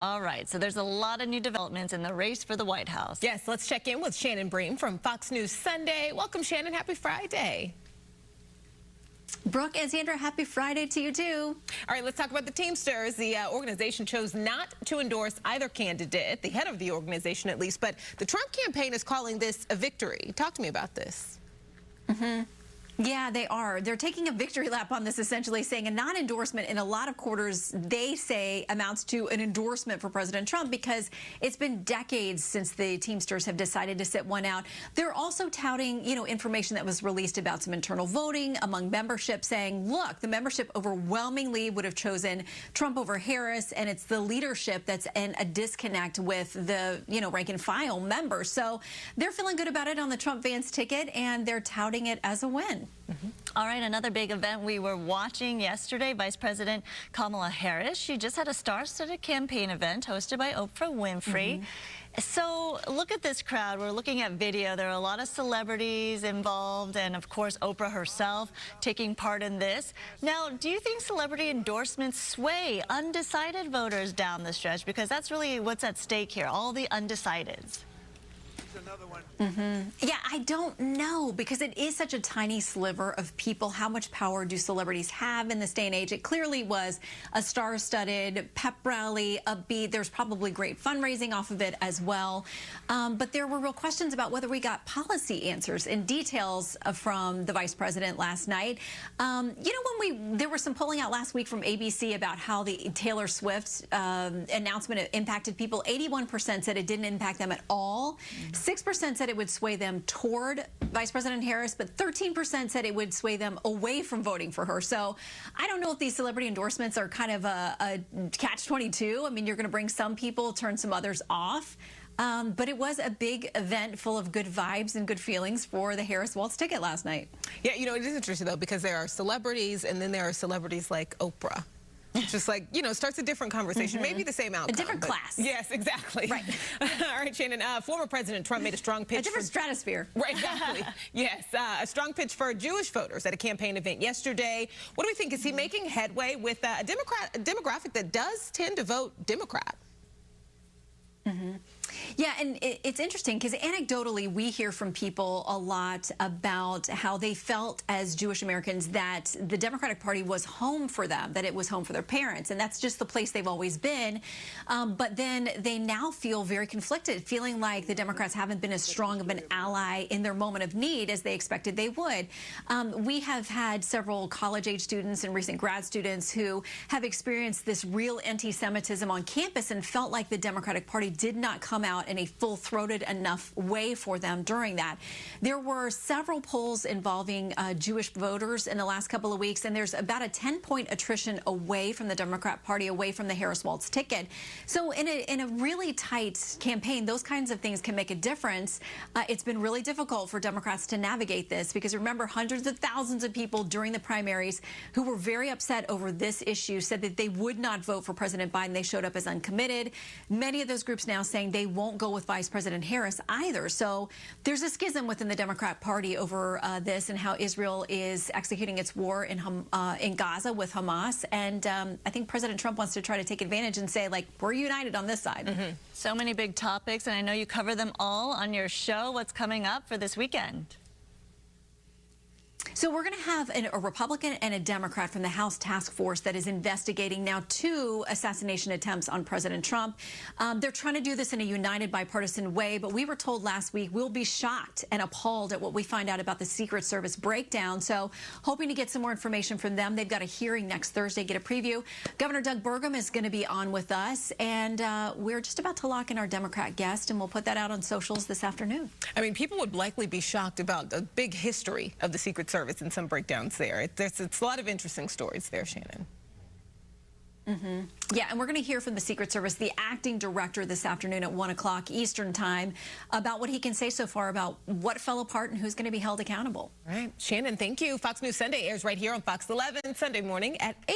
All right, so there's a lot of new developments in the race for the White House. Yes, let's check in with Shannon Bream from Fox News Sunday. Welcome, Shannon. Happy Friday. Brooke and Sandra, happy Friday to you, too. All right, let's talk about the Teamsters. The organization chose not to endorse either candidate, the head of the organization at least, but the Trump campaign is calling this a victory. Talk to me about this. Yeah, they are. They're taking a victory lap on this, essentially saying a non-endorsement in a lot of quarters, they say, amounts to an endorsement for President Trump because it's been decades since the Teamsters have decided to sit one out. They're also touting, information that was released about some internal voting among membership, saying, look, the membership overwhelmingly would have chosen Trump over Harris, and it's the leadership that's in a disconnect with the, rank and file members. So they're feeling good about it on the Trump-Vance ticket, and they're touting it as a win. All right, another big event we were watching yesterday, Vice President Kamala Harris. She just had a star-studded campaign event hosted by Oprah Winfrey. So look at this crowd. We're looking at video. There are a lot of celebrities involved and, of course, Oprah herself taking part in this. Now, do you think celebrity endorsements sway undecided voters down the stretch? Because that's really what's at stake here, all the undecideds. Another one. Yeah, I don't know, because it is such a tiny sliver of people. How much power do celebrities have in this day and age? It clearly was a star-studded pep rally, upbeat. There's probably great fundraising off of it as well. But there were real questions about whether we got policy answers and details from the vice president last night. There was some polling out last week from ABC about how the Taylor Swift announcement impacted people. 81% said it didn't impact them at all. 6% said it would sway them toward Vice President Harris, but 13% said it would sway them away from voting for her. So I don't know if these celebrity endorsements are kind of a catch-22. I mean, you're going to bring some people, turn some others off. But it was a big event full of good vibes and good feelings for the Harris Waltz ticket last night. Yeah, it is interesting, though, because there are celebrities, and then there are celebrities like Oprah. Just like, starts a different conversation, maybe the same outcome. A different class. Yes, exactly. Right. All right, Shannon, former President Trump made a strong pitch. A different stratosphere. Right, exactly. Yes, a strong pitch for Jewish voters at a campaign event yesterday. What do we think? Is he making headway with a demographic that does tend to vote Democrat? Yeah, and it's interesting because anecdotally we hear from people a lot about how they felt as Jewish Americans that the Democratic Party was home for them, that it was home for their parents, and that's just the place they've always been. But then they now feel very conflicted, feeling like the Democrats haven't been as strong of an ally in their moment of need as they expected they would. We have had several college-age students and recent grad students who have experienced this real anti-Semitism on campus and felt like the Democratic Party did not come out in a full-throated enough way for them during that. There were several polls involving Jewish voters in the last couple of weeks, and there's about a 10-point attrition away from the Democrat Party, away from the Harris Waltz ticket. So in a really tight campaign, those kinds of things can make a difference. It's been really difficult for Democrats to navigate this because, remember, hundreds of thousands of people during the primaries who were very upset over this issue said that they would not vote for President Biden. They showed up as uncommitted. Many of those groups now saying they won't go with Vice President Harris either. So there's a schism within the Democrat Party over this and how Israel is executing its war in Gaza with Hamas. And I think President Trump wants to try to take advantage and say, like, we're united on this side. So many big topics, and I know you cover them all on your show. What's coming up for this weekend? So we're going to have a Republican and a Democrat from the House Task Force that is investigating now 2 assassination attempts on President Trump. They're trying to do this in a united bipartisan way, but we were told last week we'll be shocked and appalled at what we find out about the Secret Service breakdown. So hoping to get some more information from them. They've got a hearing next Thursday, get a preview. Governor Doug Burgum is going to be on with us, and we're just about to lock in our Democrat guest, and we'll put that out on socials this afternoon. I mean, people would likely be shocked about the big history of the Secret Service and some breakdowns there. It's a lot of interesting stories there, Shannon. Yeah, and we're going to hear from the Secret Service, the acting director, this afternoon at 1 o'clock Eastern time about what he can say so far about what fell apart and who's going to be held accountable. All right. Shannon, thank you. Fox News Sunday airs right here on Fox 11 Sunday morning at 8.